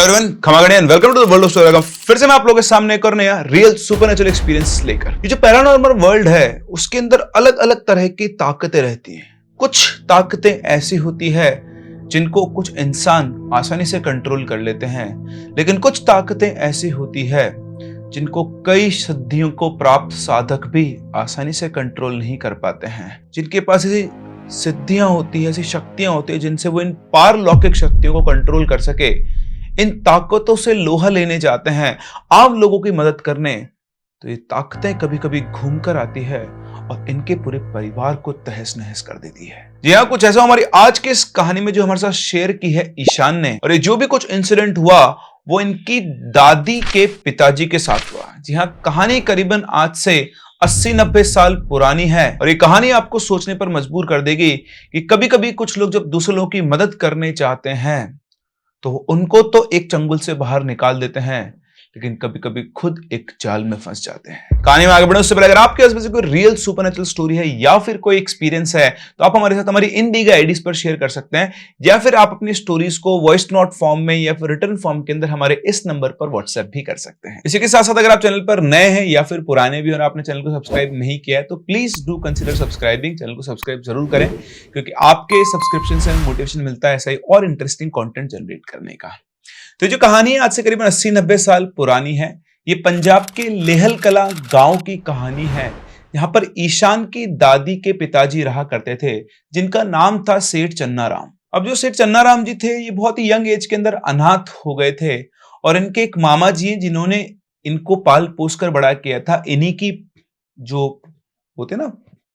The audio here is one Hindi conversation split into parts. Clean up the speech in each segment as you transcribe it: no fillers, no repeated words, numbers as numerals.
एवरीवन, खमागणी and welcome to the world of story. फिर से मैं आप लोगों के सामने एक और नया रियल सुपरनेचुरल एक्सपीरियंस लेकर। ये जो पैरानॉर्मल वर्ल्ड है उसके अंदर अलग अलग तरह की ताकतें रहती हैं। कुछ ताकतें ऐसी होती है जिनको कुछ इंसान आसानी से कंट्रोल कर लेते हैं, लेकिन कुछ ताकतें ऐसी होती है जिनको कई सिद्धियों को प्राप्त साधक भी आसानी से कंट्रोल नहीं कर पाते हैं। जिनके पास ऐसी सिद्धियां होती है, ऐसी शक्तियां होती है जिनसे वो इन पारलौकिक शक्तियों को कंट्रोल कर सके, इन ताकतों से लोहा लेने जाते हैं आम लोगों की मदद करने, तो ये ताकतें कभी कभी घूम कर आती है और इनके पूरे परिवार को तहस नहस कर देती है। जी हाँ, कुछ ऐसा हमारी आज की इस कहानी में जो हमारे साथ शेयर की है ईशान ने। और ये जो भी कुछ इंसिडेंट हुआ वो इनकी दादी के पिताजी के साथ हुआ। जी हाँ, कहानी करीबन आज से 80-90 साल पुरानी है और ये कहानी आपको सोचने पर मजबूर कर देगी कि कभी कभी कुछ लोग जब दूसरे लोगों की मदद करने चाहते हैं तो उनको तो एक चंगुल से बाहर निकाल देते हैं, लेकिन कभी कभी खुद एक जाल में फंस जाते हैं। कहानी में आगे बढ़ने उससे पहले अगर आपके आसपास कोई रियल सुपरनेचुरल स्टोरी है या फिर कोई एक्सपीरियंस है तो आप हमारे साथ हमारी इन दी गई आईडीज पर शेयर कर सकते हैं, या फिर आप अपनी स्टोरीज को वॉइस नोट फॉर्म में या फिर रिटर्न फॉर्म के अंदर हमारे इस नंबर पर व्हाट्सएप भी कर सकते हैं। इसी के साथ साथ अगर आप चैनल पर नए हैं या फिर पुराने भी और आपने चैनल को सब्सक्राइब नहीं किया है तो please do consider subscribing. Channel को सब्सक्राइब जरूर करें क्योंकि आपके सब्सक्रिप्शन से मोटिवेशन मिलता है ऐसा ही और इंटरेस्टिंग कंटेंट जनरेट करने का। तो जो कहानी है आज से करीबन 80-90 साल पुरानी है। ये पंजाब के लेहल कला गांव की कहानी है। यहाँ पर ईशान की दादी के पिताजी रहा करते थे जिनका नाम था सेठ चन्नाराम। अब जो सेठ चन्नाराम जी थे ये बहुत ही यंग एज के अंदर अनाथ हो गए थे और इनके एक मामा जी हैं जिन्होंने इनको पाल पोस कर बड़ा किया था। इन्हीं की जो होते ना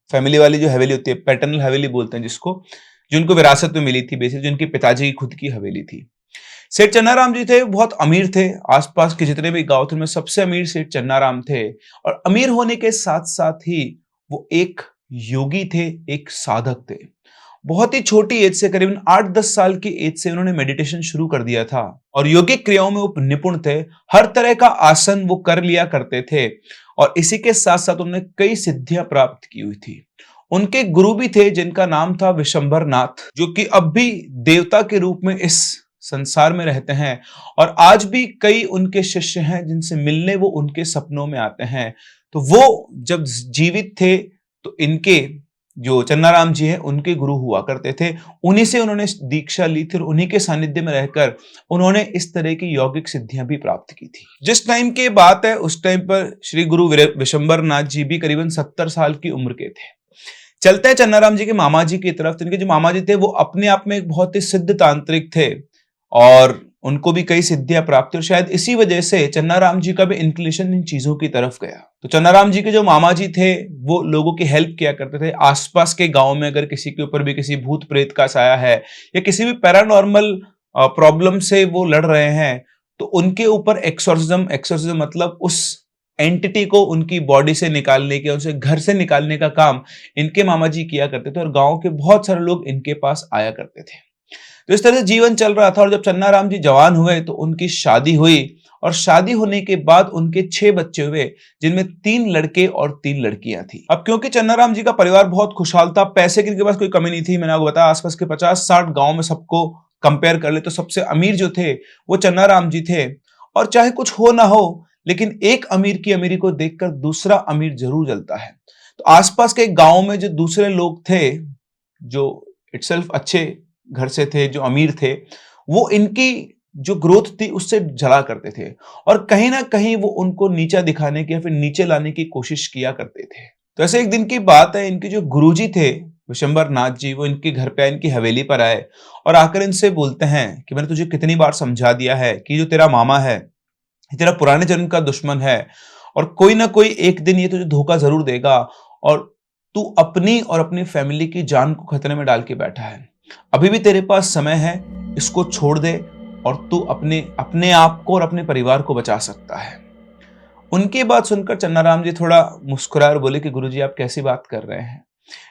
फैमिली वाली जो हवेली होती है, पैटर्नल हवेली बोलते हैं जिसको, जो उनको विरासत में मिली थी, बेसिकली जो इनके पिताजी की खुद की हवेली थी। सेठ चन्नाराम जी थे, बहुत अमीर थे। आसपास के जितने भी गांव थे उनमें सबसे अमीर सेठ चन्नाराम थे और अमीर होने के साथ साथ ही वो एक योगी थे, एक साधक थे। बहुत ही छोटी एज से, करीबन 8-10 साल की एज से उन्होंने मेडिटेशन शुरू कर दिया था और योगिक क्रियाओं में वो निपुण थे। हर तरह का आसन वो कर लिया करते थे और इसी के साथ साथ उन्होंने कई सिद्धियां प्राप्त की हुई थी। उनके गुरु भी थे जिनका नाम था विशंबर नाथ, जो कि अब भी देवता के रूप में इस संसार में रहते हैं और आज भी कई उनके शिष्य हैं जिनसे मिलने वो उनके सपनों में आते हैं। तो वो जब जीवित थे तो इनके जो चन्नाराम जी हैं उनके गुरु हुआ करते थे। उन्हीं से उन्होंने दीक्षा ली थी और उन्हीं के सानिध्य में रहकर उन्होंने इस तरह की यौगिक सिद्धियां भी प्राप्त की थी। जिस टाइम की बात है उस टाइम पर श्री गुरु विशंबर नाथ जी भी करीबन 70 साल की उम्र के थे। चलते हैं चन्नाराम जी के मामा जी की तरफ। इनके जो मामा जी थे वो अपने आप में एक बहुत ही सिद्ध तांत्रिक थे और उनको भी कई सिद्धियां प्राप्त, और शायद इसी वजह से चन्नाराम जी का भी इंक्लिनेशन इन चीजों की तरफ गया। तो चन्नाराम जी के जो मामा जी थे वो लोगों की हेल्प किया करते थे। आसपास के गांव में अगर किसी के ऊपर भी किसी भूत प्रेत का साया है या किसी भी पैरानॉर्मल प्रॉब्लम से वो लड़ रहे हैं तो उनके ऊपर एक्सोर्सिज्म मतलब उस एंटिटी को उनकी बॉडी से निकालने के, उनसे घर से निकालने का काम इनके मामा जी किया करते थे और गांव के बहुत सारे लोग इनके पास आया करते थे। तो इस तरह से जीवन चल रहा था और जब चन्नाराम जी जवान हुए तो उनकी शादी हुई और शादी होने के बाद उनके 6 बच्चे हुए जिनमें 3 लड़के और 3 लड़कियां थी। अब क्योंकि चन्नाराम जी का परिवार बहुत खुशहाल था, पैसे की इनके पास कोई कमी नहीं थी। मैंने आपको बताया आसपास के 50-60 गांव में सबको कंपेयर कर ले तो सबसे अमीर जो थे वो चन्नाराम जी थे। और चाहे कुछ हो ना हो लेकिन एक अमीर की अमीरी को देखकर दूसरा अमीर जरूर जलता है। तो आसपास के गांव में जो दूसरे लोग थे जो इटसेल्फ अच्छे घर से थे, जो अमीर थे, वो इनकी जो ग्रोथ थी उससे जला करते थे और कहीं ना कहीं वो उनको नीचा दिखाने की या फिर नीचे लाने की कोशिश किया करते थे। तो ऐसे एक दिन की बात है, इनके जो गुरुजी थे विशंबर नाथ जी, वो इनके घर पे, इनकी हवेली पर आए और आकर इनसे बोलते हैं कि मैंने तुझे कितनी बार समझा दिया है कि जो तेरा मामा है ये तेरा पुराने जन्म का दुश्मन है और कोई ना कोई एक दिन ये तुझे धोखा जरूर देगा और तू अपनी और अपनी फैमिली की जान को खतरे में डाल के बैठा है। अभी भी तेरे पास समय है, इसको छोड़ दे और तू अपने आप को और अपने परिवार को बचा सकता है। उनकी बात सुनकर चन्नाराम जी थोड़ा मुस्कुराए और बोले कि गुरुजी आप कैसी बात कर रहे हैं,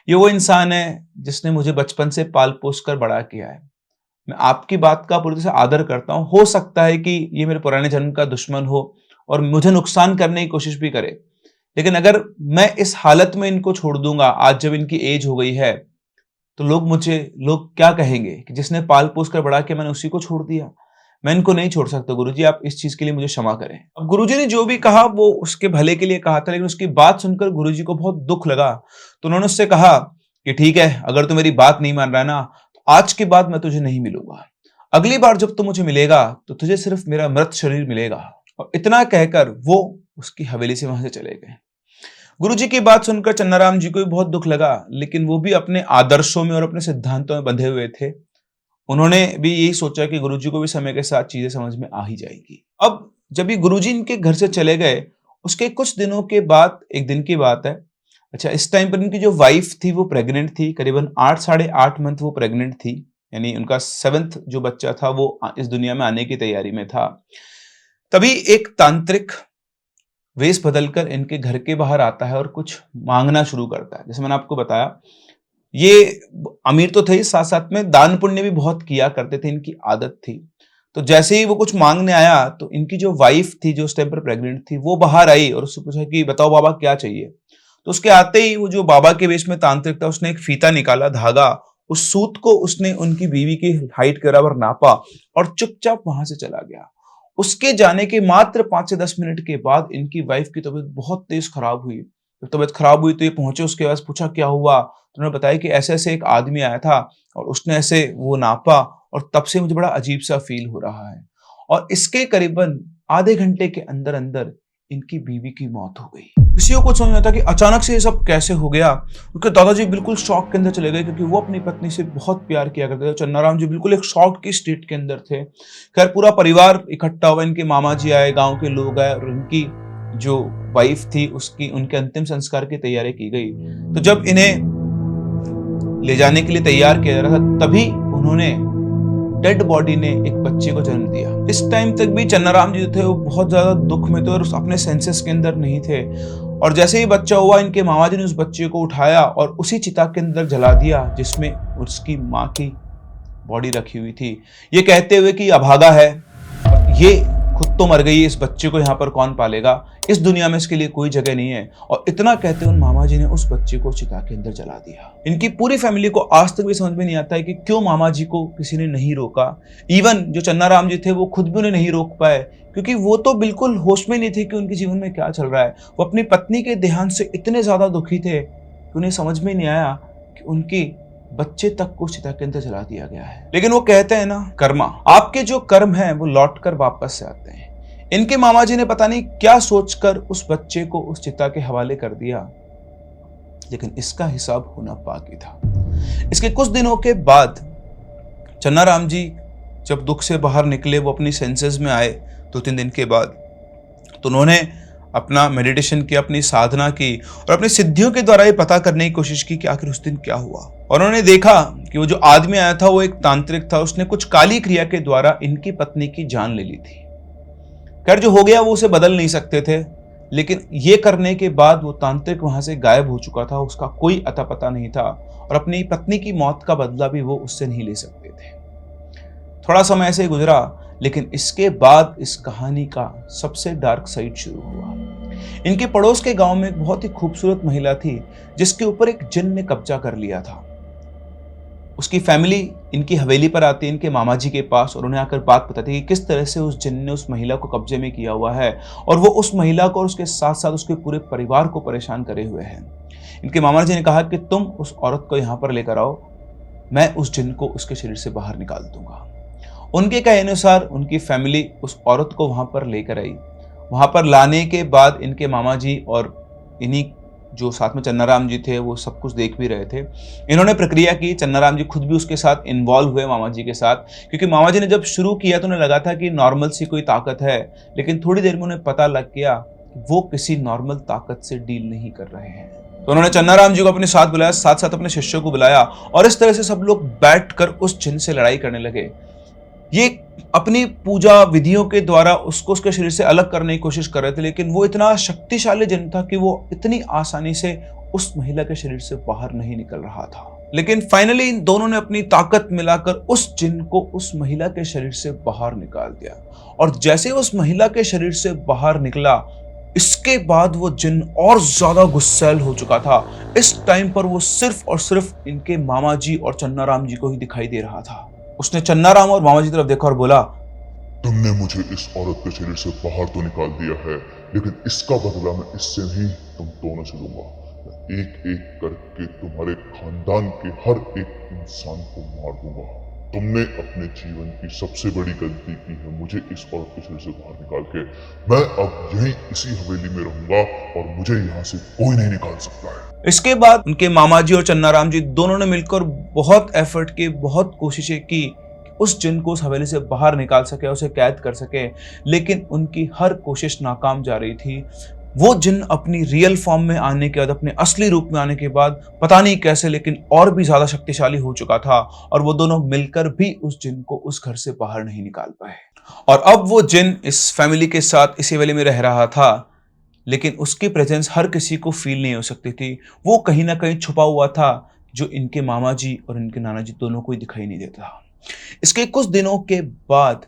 ये वो इंसान है जिसने मुझे बचपन से पाल पोस कर बड़ा किया है। मैं आपकी बात का पूरी तरह से आदर करता हूं। हो सकता है कि ये मेरे पुराने जन्म का दुश्मन हो और मुझे नुकसान करने की कोशिश भी करे, लेकिन अगर मैं इस हालत में इनको छोड़ दूंगा, आज जब इनकी एज हो गई है, तो लोग क्या कहेंगे कि जिसने पाल पोस कर बड़ा किया मैंने उसी को छोड़ दिया। मैं इनको नहीं छोड़ सकता गुरुजी, आप इस चीज के लिए मुझे क्षमा करें। अब गुरुजी ने जो भी कहा वो उसके भले के लिए कहा था, लेकिन उसकी बात सुनकर गुरुजी को बहुत दुख लगा। तो उन्होंने उससे कहा कि ठीक है, अगर तू मेरी बात नहीं मान रहा है ना, तो आज के बाद मैं तुझे नहीं मिलूंगा। अगली बार जब तू मुझे मिलेगा तो तुझे सिर्फ मेरा मृत शरीर मिलेगा। और इतना कहकर वो उसकी हवेली से वहां से चले गए। गुरुजी की बात सुनकर चन्नाराम जी को भी बहुत दुख लगा, लेकिन वो भी अपने आदर्शों में और अपने सिद्धांतों में बंधे हुए थे। उन्होंने भी यही सोचा कि गुरुजी को भी समय के साथ चीजें समझ में आ ही जाएगी। अब जब ये गुरुजी इनके घर से चले गए, उसके कुछ दिनों के बाद, एक दिन की बात है। अच्छा, इस टाइम पर इनकी जो वाइफ थी वो प्रेग्नेंट थी, करीबन 8 साढ़े 8 मंथ वो प्रेग्नेंट थी, यानी उनका 7th जो बच्चा था वो इस दुनिया में आने की तैयारी में था। तभी एक तांत्रिक वेश बदलकर इनके घर के बाहर आता है और कुछ मांगना शुरू करता है। जैसे मैंने आपको बताया, ये अमीर तो थे, साथ साथ में दान पुण्य भी बहुत किया करते थे, इनकी आदत थी। तो जैसे ही वो कुछ मांगने आया तो इनकी जो वाइफ थी, जो उस टाइम पर प्रेग्नेंट थी, वो बाहर आई और उससे पूछा कि बताओ बाबा क्या चाहिए। तो उसके आते ही वो जो बाबा के वेश में तांत्रिक था, उसने एक फीता निकाला, धागा, उस सूत को उसने उनकी बीवी की हाइट के बराबर नापा और चुपचाप वहां से चला गया। उसके जाने के मात्र 5 से 10 मिनट के बाद इनकी वाइफ की तबीयत बहुत तेज खराब हुई। जब तबीयत खराब हुई तो ये पहुंचे, उसके पास पूछा क्या हुआ, तो उन्होंने बताया कि ऐसे ऐसे एक आदमी आया था और उसने ऐसे वो नापा और तब से मुझे बड़ा अजीब सा फील हो रहा है। और इसके करीबन आधे घंटे के अंदर अंदर इनकी बीवी की मौत हो गई। किसी को कुछ समझ नहीं आता कि अचानक से ये सब कैसे हो गया। उनके दादाजी बिल्कुल शॉक के अंदर चले गए, क्योंकि वो अपनी पत्नी से बहुत प्यार किया करते थे। चन्नाराम जी बिल्कुल एक शॉक की स्टेट के अंदर थे। खैर, पूरा परिवार इकट्ठा हुआ, इनके मामा जी आए, गांव के लोग आए और उनकी जो वाइफ थी उसकी उनके अंतिम संस्कार की तैयारी की गई। तो जब इन्हें ले जाने के लिए तैयार किया जा रहा था, तभी उन्होंने डेड बॉडी ने एक बच्चे को जन्म दिया। इस टाइम तक भी चन्नाराम जी थे वो बहुत ज्यादा दुख में थे और अपने सेंसेस के अंदर नहीं थे। और जैसे ही बच्चा हुआ, इनके मामा जी ने उस बच्चे को उठाया और उसी चिता के अंदर जला दिया जिसमें उसकी माँ की बॉडी रखी हुई थी, ये कहते हुए कि अभागा है, ये खुद तो मर गई, इस बच्चे को यहाँ पर कौन पालेगा, इस दुनिया में इसके लिए कोई जगह नहीं है। और इतना कहते उन मामा जी ने उस बच्चे को चिता के अंदर जला दिया। इनकी पूरी फैमिली को आज तक भी समझ में नहीं आता है कि क्यों मामा जी को किसी ने नहीं रोका। इवन जो चन्नाराम जी थे वो खुद भी उन्हें नहीं रोक पाए, क्योंकि वो तो बिल्कुल होश में नहीं थे कि उनके जीवन में क्या चल रहा है। वो अपनी पत्नी के देहांत से इतने ज्यादा दुखी थे कि उन्हें समझ में नहीं आया कि उनकी बच्चे तक को चिता के अंदर जला दिया गया है। लेकिन वो कहते हैं ना, कर्मा, आपके जो कर्म हैं वो लौट कर वापस से आते हैं। इनके मामा जी ने पता नहीं क्या सोचकर उस बच्चे को उस चिता के हवाले कर दिया, लेकिन इसका हिसाब होना बाकी था। इसके कुछ दिनों के बाद चन्नाराम जी जब दुख से बाहर निकले, वो अपनी सेंसेस में आए 2-3 दिन के बाद, तो उन्होंने अपना मेडिटेशन किया, अपनी साधना की और अपनी सिद्धियों के द्वारा ये पता करने की कोशिश की कि आखिर उस दिन क्या हुआ। और उन्होंने देखा कि वो जो आदमी आया था वो एक तांत्रिक था, उसने कुछ काली क्रिया के द्वारा इनकी पत्नी की जान ले ली थी। खैर, जो हो गया वो उसे बदल नहीं सकते थे, लेकिन ये करने के बाद वो तांत्रिक वहां से गायब हो चुका था, उसका कोई अता पता नहीं था और अपनी पत्नी की मौत का बदला भी वो उससे नहीं ले सकते थे। थोड़ा समय ऐसे ही गुजरा, लेकिन इसके बाद इस कहानी का सबसे डार्क साइड शुरू हुआ। इनके पड़ोस के गांव में एक बहुत ही खूबसूरत महिला थी जिसके ऊपर एक जिन ने कब्जा कर लिया था। उसकी फैमिली इनकी हवेली पर आती है, इनके मामा जी के पास, और उन्हें आकर बात बताती है कि किस तरह से उस जिन ने उस महिला को कब्जे में किया हुआ है और वो उस महिला को और उसके साथ साथ उसके पूरे परिवार को परेशान करे हुए हैं। इनके मामा जी ने कहा कि तुम उस औरत को यहाँ पर लेकर आओ, मैं उस जिन को उसके शरीर से बाहर निकाल दूंगा। उनके कहे अनुसार उनकी फैमिली उस औरत को वहां पर लेकर आई। वहां पर लाने के बाद इनके मामा जी और इन्हीं जो साथ में चन्नाराम जी थे वो सब कुछ देख भी रहे थे। इन्होंने प्रक्रिया की, चन्नाराम जी खुद भी उसके साथ इन्वॉल्व हुए मामा जी के साथ, क्योंकि मामा जी ने जब शुरू किया तो उन्हें लगा था कि नॉर्मल सी कोई ताकत है, लेकिन थोड़ी देर में उन्हें पता लग गया कि वो किसी नॉर्मल ताकत से डील नहीं कर रहे हैं। तो उन्होंने चन्नाराम जी को अपने साथ बुलाया, साथ साथ अपने शिष्यों को बुलाया और इस तरह से सब लोग बैठकर उस जिन से लड़ाई करने लगे। ये अपनी पूजा विधियों के द्वारा उसको उसके शरीर से अलग करने की कोशिश कर रहे थे, लेकिन वो इतना शक्तिशाली जिन था कि वो इतनी आसानी से उस महिला के शरीर से बाहर नहीं निकल रहा था। लेकिन फाइनली इन दोनों ने अपनी ताकत मिलाकर उस जिन को उस महिला के शरीर से बाहर निकाल दिया। और जैसे उस महिला के शरीर से बाहर निकला, इसके बाद वो जिन और ज्यादा गुस्सैल हो चुका था। इस टाइम पर वो सिर्फ और सिर्फ इनके मामा जी और चन्नाराम जी को ही दिखाई दे रहा था। उसने चन्नाराम और मामा जी की तरफ देखा और बोला, तुमने मुझे इस औरत के शरीर से बाहर तो निकाल दिया है, लेकिन इसका बदला मैं इससे नहीं तुम दोनों से लूंगा। मैं एक एक करके तुम्हारे खानदान के हर एक इंसान को मार दूंगा। तुमने अपने जीवन की सबसे बड़ी गलती की है मुझे इस औरत के शरीर से बाहर निकाल के। मैं अब यहीं इसी हवेली में रहूंगा और मुझे यहाँ से कोई नहीं निकाल सकता है। इसके बाद उनके मामा जी और चन्नाराम जी दोनों ने मिलकर बहुत एफर्ट की, बहुत कोशिशें की कि उस जिन को उस हवेली से बाहर निकाल सके, उसे कैद कर सके, लेकिन उनकी हर कोशिश नाकाम जा रही थी। वो जिन अपनी रियल फॉर्म में आने के बाद, अपने असली रूप में आने के बाद पता नहीं कैसे, लेकिन और भी ज्यादा शक्तिशाली हो चुका था और वो दोनों मिलकर भी उस जिन को उस घर से बाहर नहीं निकाल पाए। और अब वो जिन इस फैमिली के साथ इस हवेली में रह रहा था, लेकिन उसकी प्रेजेंस हर किसी को फील नहीं हो सकती थी। वो कहीं ना कहीं छुपा हुआ था, जो इनके मामा जी और इनके नाना जी दोनों को ही दिखाई नहीं देता था। इसके कुछ दिनों के बाद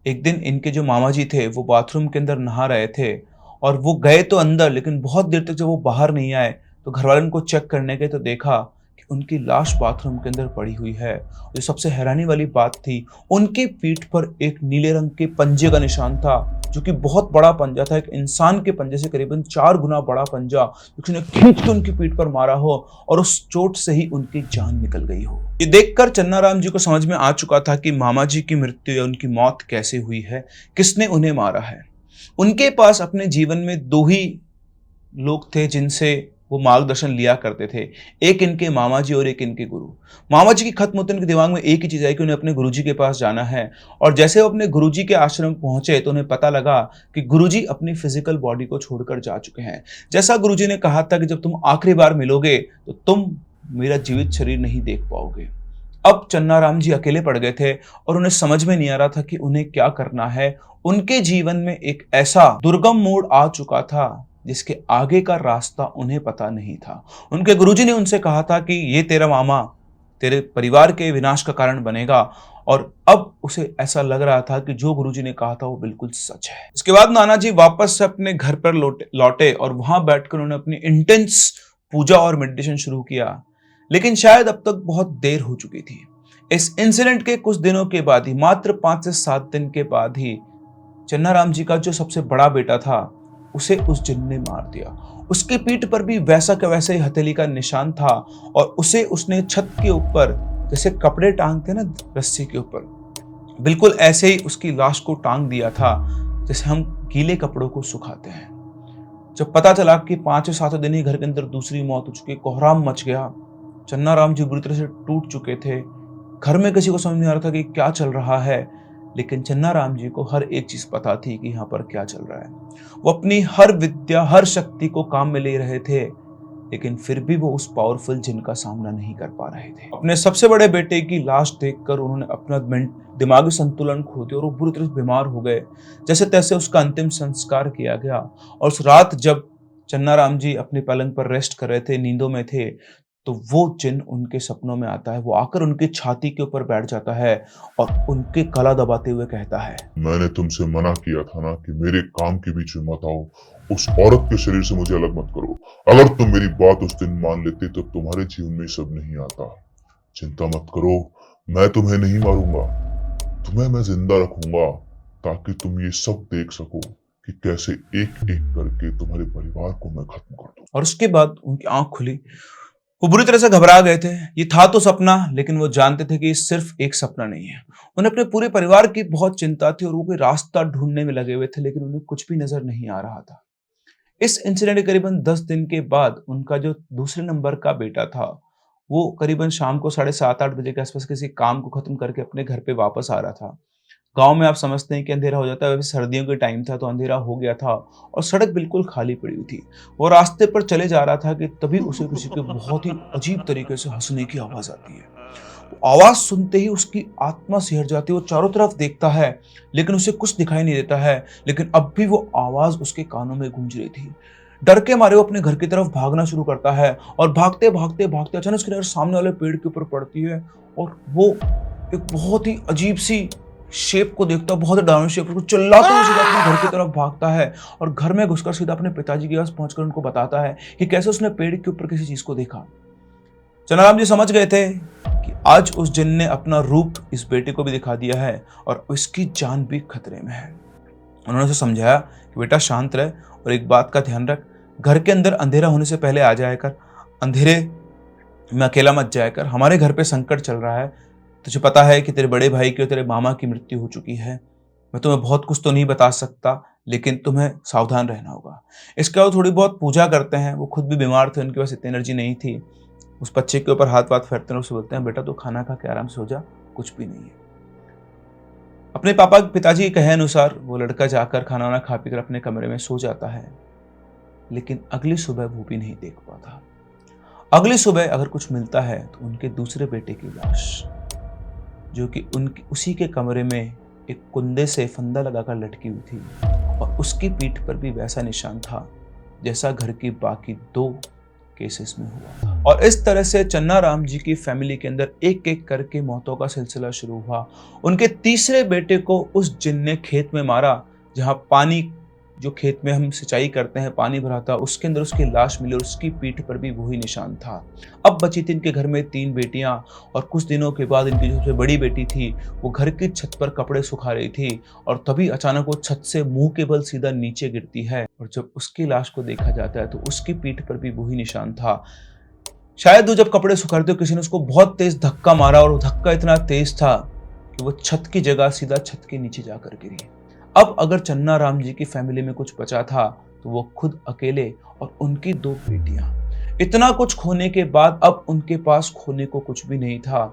एक दिन इनके जो मामा जी थे वो बाथरूम के अंदर नहा रहे थे और वो गए तो अंदर, लेकिन बहुत देर तक जब वो बाहर नहीं आए तो घर वालों को चेक करने गए तो देखा कि उनकी लाश बाथरूम के अंदर पड़ी हुई है। जो सबसे हैरानी वाली बात थी, उनकी पीठ पर एक नीले रंग के पंजे का निशान था, जो कि बहुत बड़ा पंजा था, एक इंसान के पंजे से करीबन 4 गुना बड़ा पंजा, किसी ने खींच के उनकी पीठ पर मारा हो और उस चोट से ही उनकी जान निकल गई हो। ये देखकर चन्नाराम जी को समझ में आ चुका था कि मामा जी की मृत्यु या उनकी मौत कैसे हुई है, किसने उन्हें मारा है। उनके पास अपने जीवन में 2 ही लोग थे जिनसे वो मार्गदर्शन लिया करते थे, एक इनके मामा जी और एक इनके गुरु। मामा जी की खत्म होते उनके दिमाग में एक ही चीज आई कि उन्हें अपने गुरुजी के पास जाना है। और जैसे वो अपने गुरुजी के आश्रम पहुंचे तो उन्हें पता लगा कि गुरुजी अपनी फिजिकल बॉडी को छोड़कर जा चुके हैं। जैसा गुरुजी ने कहा था कि जब तुम आखिरी बार मिलोगे तो तुम मेरा जीवित शरीर नहीं देख पाओगे। अब चन्नाराम जी अकेले पड़ गए थे और उन्हें समझ में नहीं आ रहा था कि उन्हें क्या करना है। उनके जीवन में एक ऐसा दुर्गम मोड़ आ चुका था जिसके आगे का रास्ता उन्हें पता नहीं था। उनके गुरुजी ने उनसे कहा था कि ये तेरा मामा तेरे परिवार के विनाश का कारण बनेगा, और अब उसे ऐसा लग रहा था कि जो गुरुजी ने कहा था वो बिल्कुल सच है। इसके बाद नाना जी वापस से अपने घर पर लौटे और वहां बैठकर उन्होंने अपनी इंटेंस पूजा और मेडिटेशन शुरू किया, लेकिन शायद अब तक बहुत देर हो चुकी थी। इस इंसिडेंट के कुछ दिनों के बाद ही, मात्र 5 से 7 दिन के बाद ही, चन्नाराम जी का जो सबसे बड़ा बेटा था उसे उस जिन ने मार दिया। उसकी पीठ पर भी वैसा का वैसा ही हथेली का निशान था और उसे उसने छत के ऊपर जैसे कपड़े टांगते ना रस्सी के ऊपर, बिल्कुल ऐसे ही उसकी लाश को टांग दिया था जैसे हम गीले कपड़ों को सुखाते हैं। जब पता चला कि 5 से 7 दिन ही घर के अंदर दूसरी मौत हो चुकी, कोहराम मच गया। चन्नाराम जी बुरी तरह से टूट चुके थे। घर में किसी को समझ नहीं आ रहा था कि क्या चल रहा है, लेकिन चन्नाराम जी को हर एक चीज पता थी कि यहाँ पर क्या चल रहा है। वो अपनी हर विद्या, हर शक्ति को काम में ले रहे थे, लेकिन फिर भी वो उस पावरफुल जिन का सामना नहीं कर पा रहे थे। अपने सबसे बड़े बेटे की लाश देखकर उन्होंने अपना दिमागी संतुलन खो दिया और वो बुरी तरह से बीमार हो गए। जैसे तैसे उसका अंतिम संस्कार किया गया और उस रात जब चन्नाराम जी अपने पलंग पर रेस्ट कर रहे थे, नींदों में थे, तो वो जिन उनके सपनों में आता है। वो आकर उनकी छाती के ऊपर बैठ जाता है और उनके गला दबाते हुए कहता है, मैंने तुमसे मना किया था ना कि मेरे काम के बीच में मत आओ। उस औरत के शरीर से मुझे अलग मत करो। अगर तुम मेरी बात उस दिन मान लेते तो तुम्हारे जीवन में सब नहीं आता। चिंता मत करो, मैं तुम्हें नहीं मारूंगा, तुम्हें मैं जिंदा रखूंगा ताकि तुम ये सब देख सको कि कैसे एक एक करके तुम्हारे परिवार को मैं खत्म कर दूं। और उसके बाद उनकी आंख खुली। वो बुरी तरह से घबरा गए थे। ये था तो सपना, लेकिन वो जानते थे कि ये सिर्फ एक सपना नहीं है। उन्हें अपने पूरे परिवार की बहुत चिंता थी और वो कोई रास्ता ढूंढने में लगे हुए थे, लेकिन उन्हें कुछ भी नजर नहीं आ रहा था। इस इंसिडेंट के करीबन 10 दिन के बाद उनका जो दूसरे नंबर का बेटा था, वो करीबन शाम को 7:30-8 बजे के आसपास किसी काम को खत्म करके अपने घर पे वापस आ रहा था। गांव में आप समझते हैं कि अंधेरा हो जाता है, वैसे सर्दियों के टाइम था तो अंधेरा हो गया था और सड़क बिल्कुल खाली पड़ी हुई थी। वो रास्ते पर चले जा रहा था कि तभी उसे किसी के बहुत ही अजीब तरीके से हंसने की आवाज आती है। वो आवाज सुनते ही उसकी आत्मा सिहर जाती है। वो चारों तरफ देखता है लेकिन उसे कुछ दिखाई नहीं देता है, लेकिन अब भी वो आवाज उसके कानों में गूंज रही थी। डर के मारे वो अपने घर की तरफ भागना शुरू करता है और भागते भागते भागते अचानक उसकी नजर सामने वाले पेड़ के ऊपर पड़ती है और वो एक बहुत ही अजीब सी शेप को देखता है, बहुत डरावनी शेप को। चिल्लाते हुए सीधा अपने घर की तरफ भागता है और घर में घुसकर सीधा अपने पिताजी के पास पहुंचकर उनको बताता है कि कैसे उसने पेड़ के ऊपर किसी चीज को देखा। चन्नाराम जी समझ गए थे कि आज उस जिन ने अपना रूप इस बेटे को भी दिखा दिया है और उसकी जान भी खतरे में है। उन्होंने उसे समझाया कि बेटा शांत रह और एक बात का ध्यान रख, घर के अंदर अंधेरा होने से पहले आ जाया कर, अंधेरे में अकेला मत जाया कर। हमारे घर पे संकट चल रहा है, तुझे पता है कि तेरे बड़े भाई की और तेरे मामा की मृत्यु हो चुकी है। मैं तुम्हें बहुत कुछ तो नहीं बता सकता, लेकिन तुम्हें सावधान रहना होगा। इसके बाद थोड़ी बहुत पूजा करते हैं। वो खुद भी बीमार थे, उनके पास इतनी एनर्जी नहीं थी। उस बच्चे के ऊपर हाथ फेरते हैं, उससे बोलते हैं बेटा तो खाना खा के आराम से हो जा, कुछ भी नहीं है। अपने पिताजी के कहे अनुसार वो लड़का जाकर खाना वाना खा पीकर अपने कमरे में सो जाता है, लेकिन अगली सुबह वो भी नहीं देख पाता। अगली सुबह अगर कुछ मिलता है तो उनके दूसरे बेटे की लाश, जो कि उनकी उसी के कमरे में एक कुंदे से फंदा लगाकर लटकी हुई थी और उसकी पीठ पर भी वैसा निशान था जैसा घर की बाकी 2 केसेस में हुआ था। और इस तरह से चन्ना राम जी की फैमिली के अंदर एक एक करके मौतों का सिलसिला शुरू हुआ। उनके तीसरे बेटे को उस जिन ने खेत में मारा, जहां पानी, जो खेत में हम सिंचाई करते हैं, पानी भरा था, उसके अंदर उसकी लाश मिली और उसकी पीठ पर भी वही निशान था। अब बची थी इनके घर में 3 बेटियां और कुछ दिनों के बाद इनकी जो सबसे बड़ी बेटी थी वो घर की छत पर कपड़े सुखा रही थी और तभी अचानक वो छत से मुंह के बल सीधा नीचे गिरती है और जब उसकी लाश को देखा जाता है तो उसकी पीठ पर भी वही निशान था। शायद वो जब कपड़े सुखा रहे थे किसी ने उसको बहुत तेज धक्का मारा और वो धक्का इतना तेज था कि वो छत की जगह सीधा छत के नीचे जाकर गिरी। अब अगर चन्ना राम जी की फैमिली में कुछ बचा था तो वो खुद अकेले और उनकी 2 बेटियां। इतना कुछ खोने के बाद अब उनके पास खोने को कुछ भी नहीं था।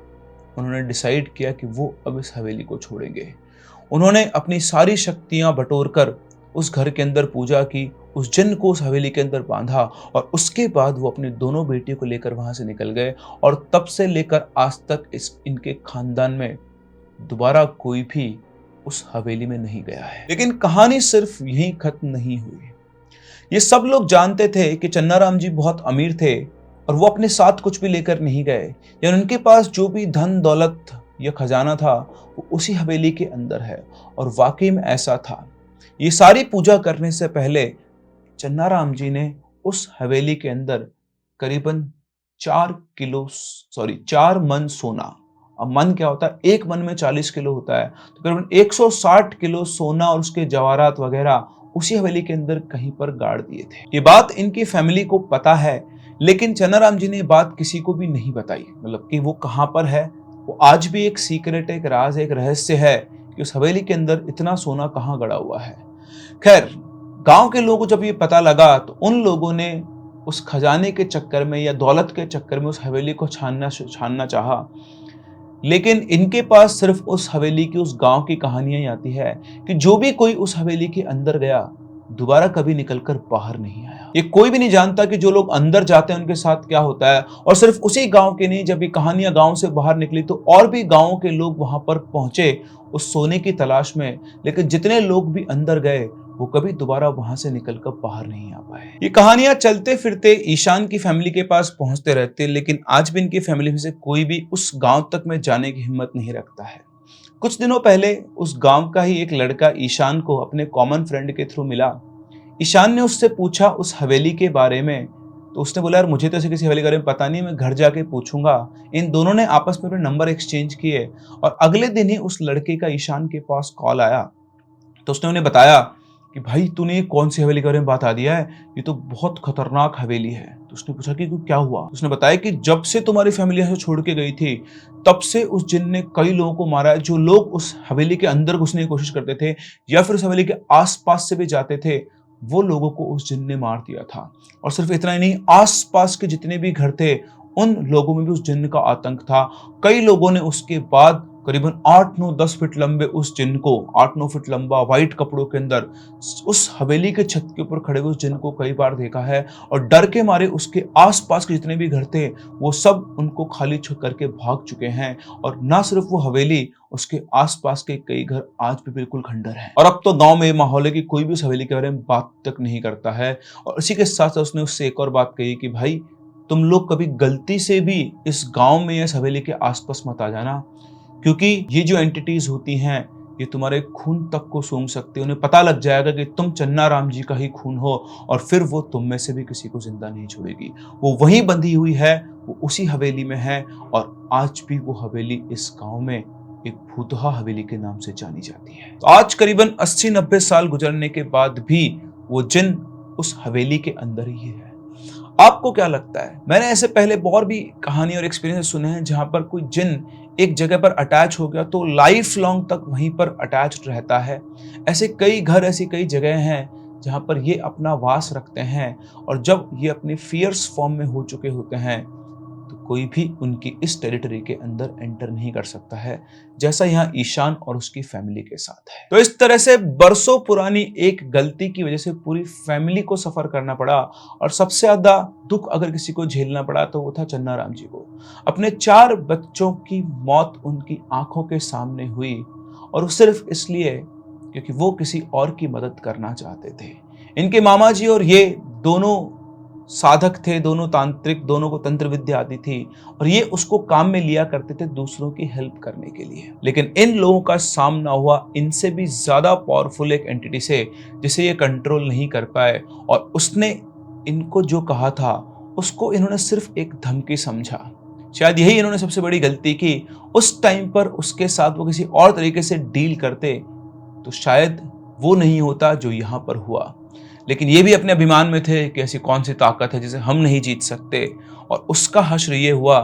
उन्होंने डिसाइड किया कि वो अब इस हवेली को छोड़ेंगे। उन्होंने अपनी सारी शक्तियां बटोरकर उस घर के अंदर पूजा की, उस जिन को उस हवेली के अंदर बांधा और उसके बाद वो अपनी दोनों बेटियों को लेकर वहां से निकल गए और तब से लेकर आज तक इनके खानदान में दोबारा कोई भी उस हवेली में नहीं गया है। लेकिन कहानी सिर्फ यहीं खत्म नहीं हुई। ये सब लोग जानते थे कि चन्ना राम जी बहुत अमीर थे और वो अपने साथ कुछ भी लेकर नहीं गए, या उनके पास जो भी धन दौलत या खजाना था वो उसी हवेली के अंदर है। और वाकई में ऐसा था। ये सारी पूजा करने से पहले चन्ना राम जी ने उस हवेली के अंदर करीबन 4 मन सोना, अब मन क्या होता है, एक मन में 40 किलो होता है, तो करीबन 160 किलो सोना और उसके जवाहरात वगैरह उसी हवेली के अंदर कहीं पर गाड़ दिए थे। ये बात इनकी फैमिली को पता है, लेकिन चन्ना राम जी ने ये बात किसी को भी नहीं बताई। मतलब कि वो कहां पर है, वो आज भी एक सीक्रेट, एक राज, एक रहस्य है कि उस हवेली के अंदर इतना सोना कहां गड़ा हुआ है। खैर, गांव के लोगों को जब ये पता लगा तो उन लोगों ने उस खजाने के चक्कर में या दौलत के चक्कर में उस हवेली को छानना चाहा, लेकिन इनके पास सिर्फ उस हवेली की, उस गांव की कहानियां ही आती है कि जो भी कोई उस हवेली के अंदर गया दोबारा कभी निकलकर बाहर नहीं आया। ये कोई भी नहीं जानता कि जो लोग अंदर जाते हैं उनके साथ क्या होता है। और सिर्फ उसी गांव के नहीं, जब ये कहानियां गांव से बाहर निकली तो और भी गांवों के लोग वहां पर पहुंचे उस सोने की तलाश में, लेकिन जितने लोग भी अंदर गए वो कभी दोबारा वहां से निकलकर बाहर नहीं आ पाए। ये कहानियां चलते फिरते ईशान की फैमिली के पास पहुंचते रहते, लेकिन आज भी इनकी फैमिली में से कोई भी उस गांव तक में जाने की हिम्मत नहीं रखता है। कुछ दिनों पहले उस गांव का ही एक लड़का ईशान को अपने कॉमन फ्रेंड के थ्रू मिला। ईशान ने उससे पूछा उस हवेली के बारे में, तो उसने बोला यार मुझे तो ऐसे किसी हवेली के बारे में पता नहीं, मैं घर जाके पूछूंगा। इन दोनों ने आपस में अपने नंबर एक्सचेंज किए और अगले दिन ही उस लड़के का ईशान के पास कॉल आया। तो उसने उन्हें बताया कि भाई तूने कौन सी हवेली के बारे में बता दिया है, ये तो बहुत खतरनाक हवेली है। तो उसने पूछा कि क्या हुआ। उसने बताया कि जब से तुम्हारी फैमिली यहाँ से छोड़ के गई थी तब से उस जिन ने कई लोगों को मारा है। जो लोग उस हवेली के अंदर घुसने की कोशिश करते थे या फिर उस हवेली के आसपास से भी जाते थे, वो लोगों को उस जिन ने मार दिया था। और सिर्फ इतना ही नहीं, आसपास के जितने भी घर थे उन लोगों में भी उस जिन का आतंक था। कई लोगों ने उसके बाद करीबन 8-9-10 फीट लंबे उस जिन को, 8-9 फीट लंबा व्हाइट कपड़ों के अंदर उस हवेली के छत के ऊपर खड़े हुए उस जिन को कई बार देखा है। और डर के मारे उसके आसपास के जितने भी घर थे वो सब उनको खाली करके भाग चुके हैं। और ना सिर्फ वो हवेली, उसके आसपास के कई घर आज भी बिल्कुल खंडर हैं। और अब तो गांव में माहौल है कि कोई भी उस हवेली के बारे में बात तक नहीं करता है। और इसी के साथ साथ उसने उससे एक और बात कही कि भाई तुम लोग कभी गलती से भी इस गांव में या इस हवेली के आसपास मत आ जाना, क्योंकि ये जो एंटिटीज होती हैं ये तुम्हारे खून तक को सूंघ सकती है। उन्हें पता लग जाएगा कि तुम चन्ना राम जी का ही खून हो और फिर वो तुम में से भी किसी को जिंदा नहीं छोड़ेगी। वो वहीं बंधी हुई है, वो उसी हवेली में है और आज भी वो हवेली इस गांव में एक भूतहा हवेली के नाम से जानी जाती है। तो आज करीबन 80-90 साल गुजरने के बाद भी वो जिन उस हवेली के अंदर ही है। आपको क्या लगता है? मैंने ऐसे पहले और भी कहानी और एक्सपीरियंस सुने हैं जहां पर कोई जिन एक जगह पर अटैच हो गया तो लाइफ लॉन्ग तक वहीं पर अटैच्ड रहता है। ऐसे कई घर, ऐसी कई जगह हैं जहां पर ये अपना वास रखते हैं और जब ये अपने फियर्स फॉर्म में हो चुके होते हैं तो कोई भी उनकी इस टेरिटरी के अंदर एंटर नहीं कर सकता है, जैसा यहाँ ईशान और उसकी फैमिली के साथ है। तो इस तरह से बरसों पुरानी एक गलती की वजह से पूरी फैमिली को सफर करना पड़ा और सबसे ज्यादा दुख अगर किसी को झेलना पड़ा तो वो था चन्नाराम जी को। अपने 4 बच्चों की मौत उनकी आंखों के सामने हुई और वो सिर्फ इसलिए क्योंकि वो किसी और की मदद करना चाहते थे। इनके मामा जी और ये दोनों साधक थे, दोनों तांत्रिक, दोनों को तंत्र विद्या आती थी और ये उसको काम में लिया करते थे दूसरों की हेल्प करने के लिए। लेकिन इन लोगों का सामना हुआ इनसे भी ज्यादा पावरफुल एक एंटिटी से जिसे ये कंट्रोल नहीं कर पाए और उसने इनको जो कहा था उसको इन्होंने सिर्फ एक धमकी समझा। शायद यही इन्होंने सबसे बड़ी गलती की। उस टाइम पर उसके साथ वो किसी और तरीके से डील करते तो शायद वो नहीं होता जो यहां पर हुआ। लेकिन ये भी अपने अभिमान में थे कि ऐसी कौन सी ताकत है जिसे हम नहीं जीत सकते और उसका हश्र ये हुआ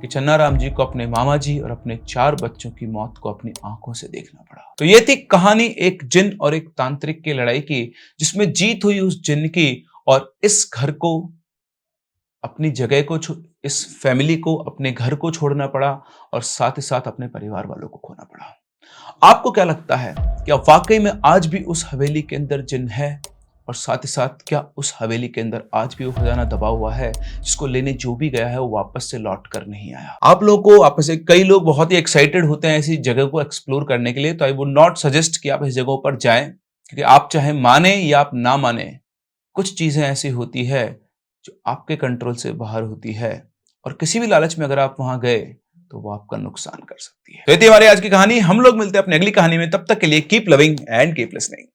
कि चन्नाराम जी को अपने मामा जी और अपने 4 बच्चों की मौत को अपनी आंखों से देखना पड़ा। तो ये थी कहानी एक जिन और एक तांत्रिक की लड़ाई की, जिसमें जीत हुई उस जिन की और इस घर को, अपनी जगह को, इस फैमिली को, अपने घर को छोड़ना पड़ा और साथ ही साथ अपने परिवार वालों को खोना पड़ा। आपको क्या लगता है, क्या वाकई में आज भी उस हवेली के अंदर जिन है और साथ ही साथ क्या उस हवेली के अंदर आज भी वो खजाना दबा हुआ है जिसको लेने जो भी गया है वो वापस से लौट कर नहीं आया? आप लोगों को, आप से कई लोग बहुत ही एक्साइटेड होते हैं ऐसी जगह को एक्सप्लोर करने के लिए, तो आई वुड नॉट सजेस्ट कि आप इस जगहों पर जाएं, क्योंकि आप चाहे माने या आप ना माने, कुछ चीजें ऐसी होती है जो आपके कंट्रोल से बाहर होती है और किसी भी लालच में अगर आप वहां गए तो वो आपका नुकसान कर सकती है। तो ये थी हमारी आज की कहानी। हम लोग मिलते हैं अपनी अगली कहानी में, तब तक के लिए keep loving and keep listening.